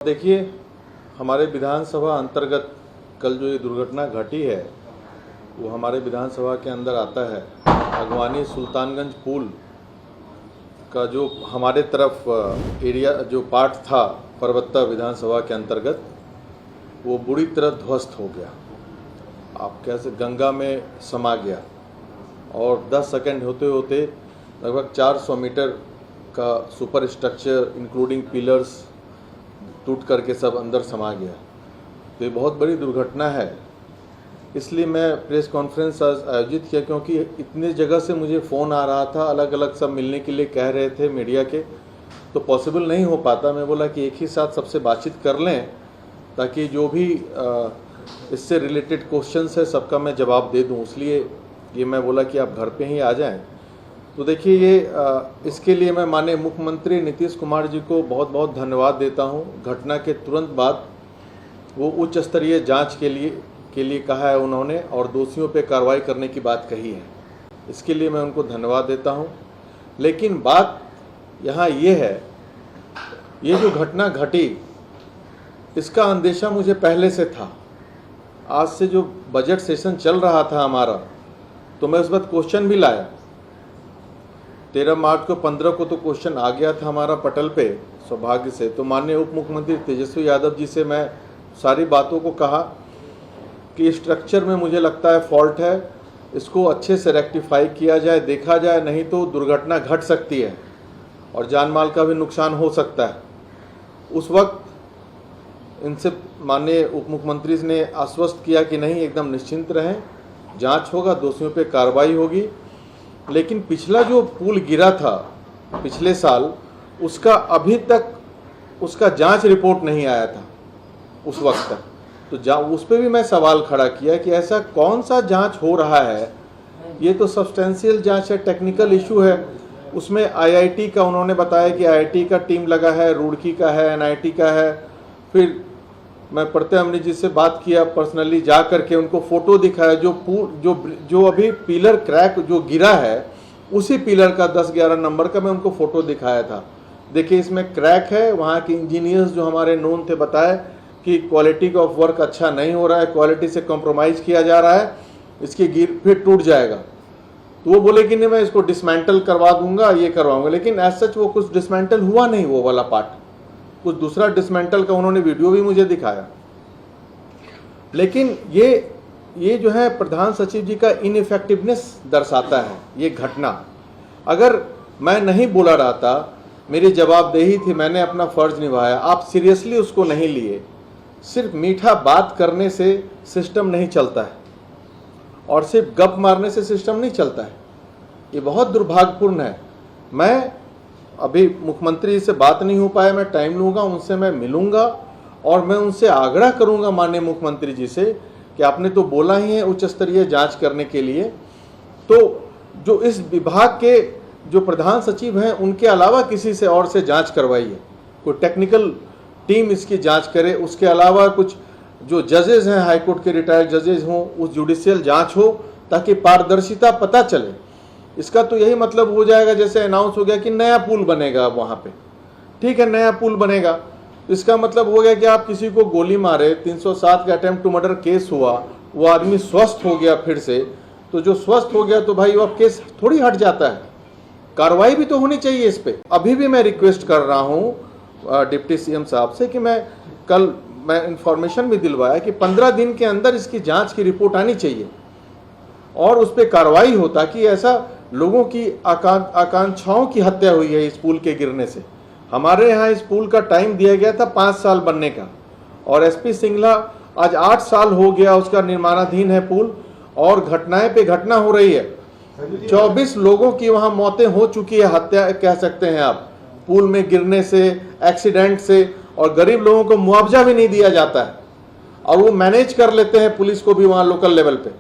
देखिए, हमारे विधानसभा अंतर्गत कल जो ये दुर्घटना घटी है वो हमारे विधानसभा के अंदर आता है। अगवानी सुल्तानगंज पुल का जो हमारे तरफ एरिया जो पार्ट था परबत्ता विधानसभा के अंतर्गत वो बुरी तरह ध्वस्त हो गया। आप कैसे गंगा में समा गया और 10 सेकंड होते होते लगभग 400 मीटर का सुपर स्ट्रक्चर इंक्लूडिंग पिलर्स टूट करके सब अंदर समा गया। तो ये बहुत बड़ी दुर्घटना है, इसलिए मैं प्रेस कॉन्फ्रेंस आयोजित किया क्योंकि इतने जगह से मुझे फ़ोन आ रहा था, अलग अलग सब मिलने के लिए कह रहे थे मीडिया के, तो पॉसिबल नहीं हो पाता। मैं बोला कि एक ही साथ सबसे बातचीत कर लें ताकि जो भी इससे रिलेटेड क्वेश्चंस है सबका मैं जवाब दे दूं, इसलिए ये मैं बोला कि आप घर पे ही आ जाएं। तो देखिए ये इसके लिए मैं माननीय मुख्यमंत्री नीतीश कुमार जी को बहुत बहुत धन्यवाद देता हूं। घटना के तुरंत बाद वो उच्च स्तरीय जांच के लिए कहा है उन्होंने और दोषियों पे कार्रवाई करने की बात कही है, इसके लिए मैं उनको धन्यवाद देता हूं। लेकिन बात यहाँ ये है, ये जो घटना घटी इसका अंदेशा मुझे पहले से था। आज से जो बजट सेशन चल रहा था हमारा, तो मैं उस वक्त क्वेश्चन भी लाया। 13 मार्च को 15 को तो क्वेश्चन आ गया था हमारा पटल पे सौभाग्य से। तो माननीय उप मुख्यमंत्री तेजस्वी यादव जी से मैं सारी बातों को कहा कि स्ट्रक्चर में मुझे लगता है फॉल्ट है, इसको अच्छे से रेक्टिफाई किया जाए, देखा जाए, नहीं तो दुर्घटना घट सकती है और जान माल का भी नुकसान हो सकता है। उस वक्त इनसे माननीय उप मुख्यमंत्री ने आश्वस्त किया कि नहीं, एकदम निश्चिंत रहें, जांच होगा, दोषियों पे कार्रवाई होगी। लेकिन पिछला जो पुल गिरा था पिछले साल, उसका अभी तक उसका जांच रिपोर्ट नहीं आया था उस वक्त तक। तो उस पर भी मैं सवाल खड़ा किया कि ऐसा कौन सा जांच हो रहा है, ये तो सब्सटेंशियल जांच है, टेक्निकल इशू है। उसमें आईआईटी का उन्होंने बताया कि आईआईटी का टीम लगा है, रुड़की का है, एनआईटी का है। फिर मैं प्रत्यय अमृत जी से बात किया, पर्सनली जा करके उनको फोटो दिखाया, जो अभी पिलर क्रैक जो गिरा है उसी पिलर का 10-11 नंबर का मैं उनको फोटो दिखाया था। देखिए इसमें क्रैक है, वहाँ के इंजीनियर्स जो हमारे नोन थे बताए कि क्वालिटी ऑफ वर्क अच्छा नहीं हो रहा है, क्वालिटी से कॉम्प्रोमाइज़ किया जा रहा है, इसकी फिर टूट जाएगा। तो वो बोले कि नहीं, मैं इसको डिसमेंटल करवा दूंगा, ये करवाऊंगा। लेकिन एज सच वो कुछ डिसमेंटल हुआ नहीं, वो वाला पार्ट कुछ दूसरा डिसमेंटल का उन्होंने वीडियो भी मुझे दिखाया। लेकिन ये जो है प्रधान सचिव जी का इनइफेक्टिवनेस दर्शाता है ये घटना। अगर मैं नहीं बोला रहा था, मेरी जवाबदेही थी, मैंने अपना फर्ज निभाया, आप सीरियसली उसको नहीं लिए। सिर्फ मीठा बात करने से सिस्टम नहीं चलता है और सिर्फ गप मारने से सिस्टम नहीं चलता है। ये बहुत दुर्भाग्यपूर्ण है। मैं अभी मुख्यमंत्री से बात नहीं हो पाया, मैं टाइम लूँगा, उनसे मैं मिलूँगा और मैं उनसे आग्रह करूँगा माननीय मुख्यमंत्री जी से कि आपने तो बोला ही है उच्च स्तरीय जांच करने के लिए, तो जो इस विभाग के जो प्रधान सचिव हैं उनके अलावा किसी से और से जांच करवाइए, कोई टेक्निकल टीम इसकी जांच करे। उसके अलावा कुछ जो जजेस हैं, हाईकोर्ट के रिटायर्ड जजेस हों, उस जुडिशियल जांच हो ताकि पारदर्शिता पता चले। इसका तो यही मतलब हो जाएगा जैसे अनाउंस हो गया कि नया पुल बनेगा वहाँ पे, ठीक है, नया पुल बनेगा, इसका मतलब हो गया कि आप किसी को गोली मारे, 307 का अटेम्प्ट टू मर्डर केस हुआ, वो आदमी स्वस्थ हो गया फिर से, तो जो स्वस्थ हो गया तो भाई वो अब केस थोड़ी हट जाता है, कार्रवाई भी तो होनी चाहिए इस पे। अभी भी मैं रिक्वेस्ट कर रहा हूँ डिप्टी सीएम साहब से कि मैं इंफॉर्मेशन भी दिलवाया कि 15 दिन के अंदर इसकी जांच की रिपोर्ट आनी चाहिए और उस पर कार्रवाई हो, ताकि ऐसा लोगों की आकांक्षाओं की हत्या हुई है इस पुल के गिरने से। हमारे यहाँ इस पुल का टाइम दिया गया था 5 साल बनने का और एसपी सिंगला आज 8 साल हो गया उसका निर्माणाधीन है पुल और घटनाएं पे घटना हो रही है। 24 लोगों की वहाँ मौतें हो चुकी है, हत्या कह सकते हैं आप, पुल में गिरने से, एक्सीडेंट से, और गरीब लोगों को मुआवजा भी नहीं दिया जाता है और वो मैनेज कर लेते हैं पुलिस को भी वहाँ लोकल लेवल पे।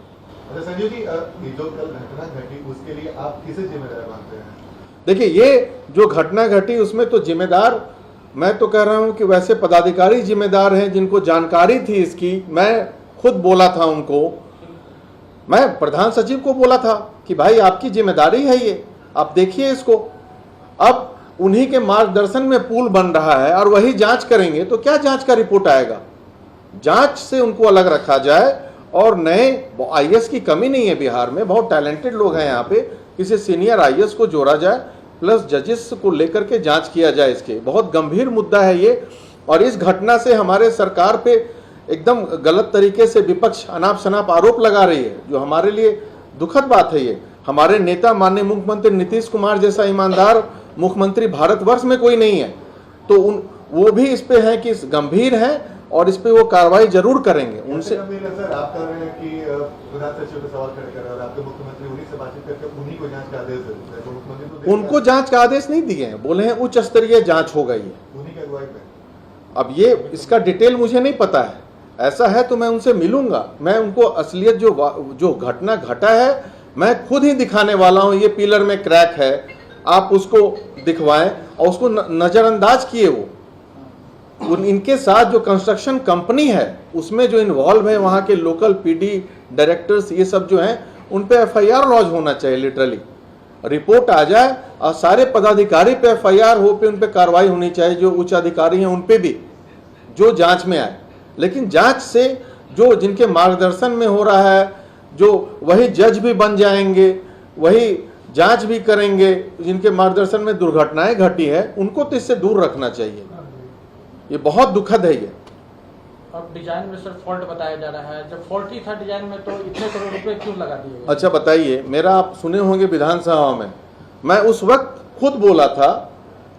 संजीव जी, जो कल घटना घटी उसके लिए आप किसे जिम्मेदार मानते हैं? देखिए ये जो घटना घटी उसमें तो जिम्मेदार मैं तो कह रहा हूं कि वैसे पदाधिकारी जिम्मेदार हैं जिनको जानकारी थी इसकी। मैं खुद बोला था उनको, मैं प्रधान सचिव को बोला था कि भाई आपकी जिम्मेदारी है ये, आप देखिए इसको। अब उन्हीं के मार्गदर्शन में पुल बन रहा है और वही जांच करेंगे तो क्या जांच का रिपोर्ट आएगा? जांच से उनको अलग रखा जाए और नए आईएएस की कमी नहीं है बिहार में, बहुत टैलेंटेड लोग हैं यहाँ पे, किसी सीनियर आईएएस को जोड़ा जाए प्लस जजेस को लेकर के जांच किया जाए। इसके बहुत गंभीर मुद्दा है ये, और इस घटना से हमारे सरकार पे एकदम गलत तरीके से विपक्ष अनाप शनाप आरोप लगा रही है, जो हमारे लिए दुखद बात है। ये हमारे नेता माननीय मुख्यमंत्री नीतीश कुमार जैसा ईमानदार मुख्यमंत्री भारतवर्ष में कोई नहीं है, तो वो भी इस पे है कि गंभीर है और इस पे वो कार्रवाई जरूर करेंगे। उनसे सर आप कह रहे हैं कि प्रधान सचिव पे सवाल खड़े कर रहे हैं और आपके मुख्यमंत्री उन्हीं से बातचीत करके उन्हीं को जांच का आदेश दे रहे हैं, तो मुख्यमंत्री तो उनको जांच का आदेश नहीं दिए हैं, बोले हैं उच्च स्तरीय जांच होगा ये उन्हीं की अगुवाई में। अब ये इसका डिटेल मुझे नहीं पता है, ऐसा है तो मैं उनसे मिलूंगा, मैं उनको असलियत जो घटना घटा है मैं खुद ही दिखाने वाला हूं। ये पिलर में क्रैक है, आप उसको दिखवाएं, और उसको नजरअंदाज किए वो इनके साथ जो कंस्ट्रक्शन कंपनी है उसमें जो इन्वॉल्व है, वहाँ के लोकल पीडी डायरेक्टर्स, ये सब जो हैं उन पे एफआईआर लॉन्च होना चाहिए। लिटरली रिपोर्ट आ जाए और सारे पदाधिकारी पे एफआईआर हो, पे उन पे कार्रवाई होनी चाहिए, जो उच्च अधिकारी हैं उन पे भी, जो जांच में आए। लेकिन जांच से जो जिनके मार्गदर्शन में हो रहा है, जो वही जज भी बन जाएंगे, वही जांच भी करेंगे, जिनके मार्गदर्शन में दुर्घटनाएं घटी है, उनको तो इससे दूर रखना चाहिए। ये बहुत दुखद है ये। अब डिजाइन में सर फॉल्ट बताया जा रहा है, जब फॉल्ट ही था डिजाइन में तो इतने करोड़ रुपए क्यों लगा दिए? अच्छा बताइए, मेरा आप सुने होंगे विधानसभा में, मैं उस वक्त खुद बोला था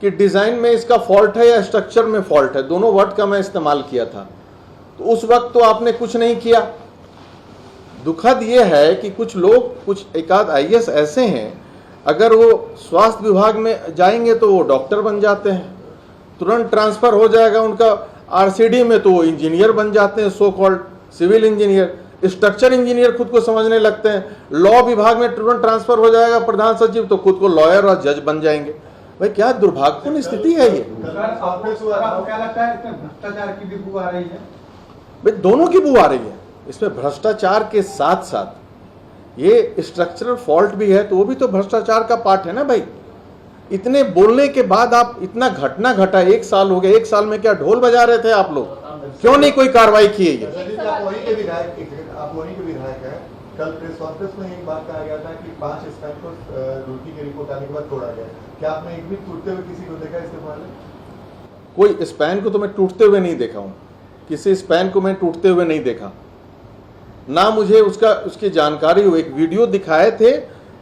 कि डिजाइन में इसका फॉल्ट है या स्ट्रक्चर में फॉल्ट है, दोनों वर्ड का मैं इस्तेमाल किया था। तो उस वक्त तो आपने कुछ नहीं किया। दुखद ये है कि कुछ लोग, कुछ एकाध आईएएस ऐसे हैं, अगर वो स्वास्थ्य विभाग में जाएंगे तो वो डॉक्टर बन जाते हैं, तुरंत ट्रांसफर हो जाएगा उनका आरसीडी में तो वो इंजीनियर बन जाते हैं, so called civil engineer, structure engineer खुद को समझने लगते हैं। लॉ विभाग में तुरंत ट्रांसफर हो जाएगा प्रधान सचिव, तो खुद को लॉयर और जज बन जाएंगे। भाई क्या दुर्भाग्यपूर्ण स्थिति है ये। आपको क्या लगता है इसमें भ्रष्टाचार की भी बू आ रही है? भाई दोनों की बू आ रही है इसमें, भ्रष्टाचार के साथ साथ ये स्ट्रक्चरल फॉल्ट भी है, तो वो भी तो भ्रष्टाचार का पार्ट है ना भाई। इतने बोलने के बाद आप, इतना घटना घटा, 1 साल हो गया, 1 साल में क्या ढोल बजा रहे थे आप लोग? क्यों नहीं कोई कार्रवाई की है? आप वहीं के विधायक हैं। कल प्रेस कॉन्फ्रेंस में एक बात कहा गया था कि 5 स्पैन को रुड़की की रिपोर्ट आने के बाद तोड़ा गया। क्या आपने एक भी टूटते हुए किसी को देखा इस्तेमाल में? कोई स्पैन को तो मैं टूटते हुए नहीं देखा हूं, किसी स्पैन को मैं टूटते हुए नहीं देखा, ना मुझे उसकी जानकारी हो। एक वीडियो दिखाए थे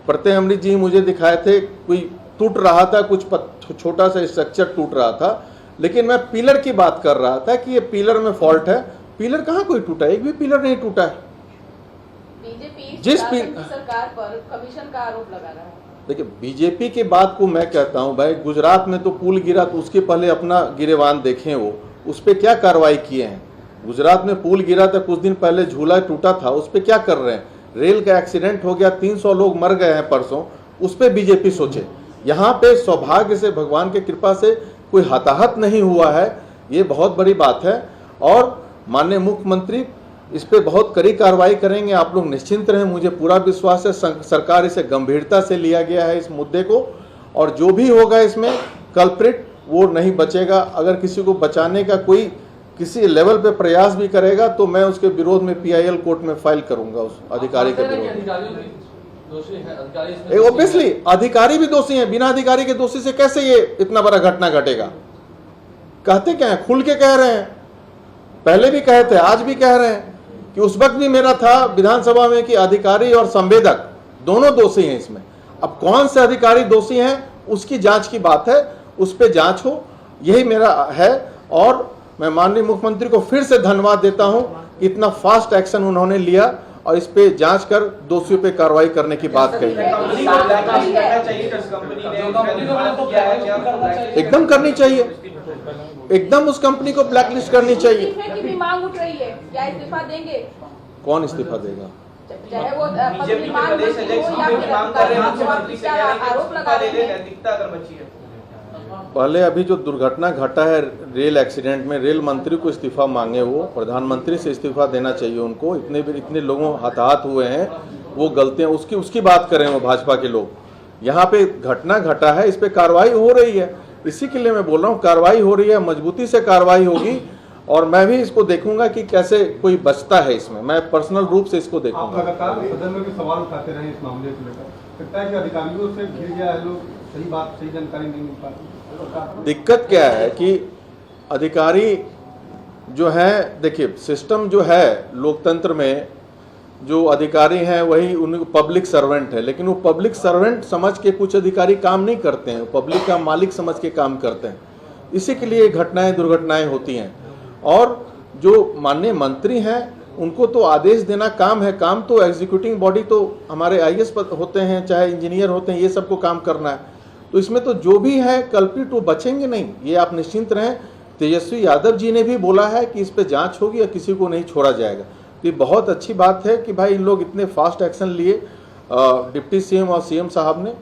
प्रत्यय अमृत जी, मुझे दिखाए थे, कोई टूट रहा था, कुछ छोटा सा स्ट्रक्चर टूट रहा था, लेकिन मैं पिलर की बात कर रहा था कि ये पिलर में फॉल्ट है। पिलर कहाँ कोई टूटा है? एक भी पिलर नहीं टूटा है। बीजेपी सरकार पर कमीशन का आरोप लगा रहा है। देखिए बीजेपी की बात को मैं कहता हूं भाई, गुजरात में तो पुल गिरा तो उसके पहले अपना गिरेवान देखें, वो उस पर क्या कार्रवाई किए हैं। गुजरात में पुल गिरा था, कुछ दिन पहले झूला टूटा था, उस पर क्या कर रहे हैं। रेल का एक्सीडेंट हो गया, 300 लोग मर गए हैं परसों, उस पर बीजेपी सोचे। यहाँ पे सौभाग्य से, भगवान की कृपा से कोई हताहत नहीं हुआ है, ये बहुत बड़ी बात है। और माननीय मुख्यमंत्री इस पे बहुत कड़ी कार्रवाई करेंगे, आप लोग निश्चिंत रहें, मुझे पूरा विश्वास है। सरकार इसे गंभीरता से लिया गया है इस मुद्दे को, और जो भी होगा इसमें कल्प्रिट वो नहीं बचेगा। अगर किसी को बचाने का कोई किसी लेवल पे प्रयास भी करेगा तो मैं उसके विरोध में पीआईएल कोर्ट में फाइल करूंगा उस अधिकारी के विरोध में। ऑब्वियसली अधिकारी भी दोषी हैं, बिना अधिकारी के दोषी से कैसे ये इतना बड़ा घटना घटेगा? कहते क्या है, खुल के कह रहे हैं, पहले भी कहे थे, आज भी कह रहे हैं कि उस वक्त भी मेरा था विधानसभा में कि अधिकारी और संवेदक दोनों दोषी हैं इसमें। अब कौन से अधिकारी दोषी हैं उसकी जांच की बात है, उस पर जांच हो, यही मेरा है। और मैं माननीय मुख्यमंत्री को फिर से धन्यवाद देता हूं, इतना फास्ट एक्शन उन्होंने लिया और इस पे जांच कर दोषियों पे कार्रवाई करने की बात कही। एकदम करनी चाहिए, एकदम उस कंपनी को ब्लैकलिस्ट करनी चाहिए। की भी मांग उठ रही है, क्या इस्तीफा देंगे? कौन इस्तीफा देगा? चाहे वो आरोप लगा रहे हैं। पहले अभी जो दुर्घटना घटा है रेल एक्सीडेंट में, रेल मंत्री को इस्तीफा मांगे, वो प्रधानमंत्री से इस्तीफा देना चाहिए उनको। इतने लोगों हताहत हुए हैं, वो गलतियां उसकी बात करें वो भाजपा के लोग। यहाँ पे घटना घटा है, इस पे कार्रवाई हो रही है। इसी के लिए मैं बोल रहा हूँ कार्रवाई हो रही है, मजबूती से कार्रवाई होगी और मैं भी इसको देखूंगा कि कैसे कोई बचता है इसमें, मैं पर्सनल रूप से इसको आप देखूंगा। लगातार सदन में भी सवाल उठाते रहे इस मामले को लेकर, लगता है कि अधिकारियों से घिर गया है लोग, सही बात सही जानकारी नहीं मिल पाती। दिक्कत क्या है कि अधिकारी जो है, देखिए सिस्टम जो है लोकतंत्र में, जो अधिकारी हैं वही उन पब्लिक सर्वेंट है, लेकिन वो पब्लिक सर्वेंट समझ के कुछ अधिकारी काम नहीं करते हैं, पब्लिक का मालिक समझ के काम करते हैं। इसी के लिए घटनाएं दुर्घटनाएं होती हैं। और जो माननीय मंत्री हैं उनको तो आदेश देना काम है, काम तो एग्जीक्यूटिव बॉडी तो हमारे आईएएस होते हैं, चाहे इंजीनियर होते हैं, ये सबको काम करना है। तो इसमें तो जो भी है कल्प्रिट वो बचेंगे नहीं, ये आप निश्चिंत रहें। तेजस्वी यादव जी ने भी बोला है कि इस पे जांच होगी और किसी को नहीं छोड़ा जाएगा। तो ये बहुत अच्छी बात है कि भाई इन लोग इतने फास्ट एक्शन लिए डिप्टी सीएम और सीएम साहब ने,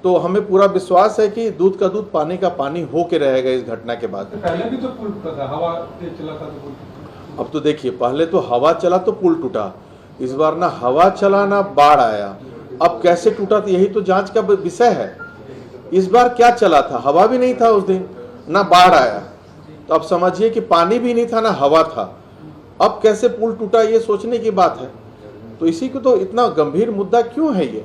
तो हमें पूरा विश्वास है कि दूध का दूध पानी का पानी हो के रहेगा इस घटना के बाद। पहले भी तो पुल टूटा था, हवा तेज चला था तो पुल टूटा। अब तो देखिए, पहले तो हवा चला तो पुल टूटा, इस बार ना हवा चला ना बाढ़ आया, अब कैसे टूटा तो यही तो जांच का विषय है। इस बार क्या चला था, हवा भी नहीं था उस दिन, ना बाढ़ आया, तो अब समझिए कि पानी भी नहीं था ना हवा था, अब कैसे पुल टूटा ये सोचने की बात है। तो इसी को तो इतना गंभीर मुद्दा क्यों है ये।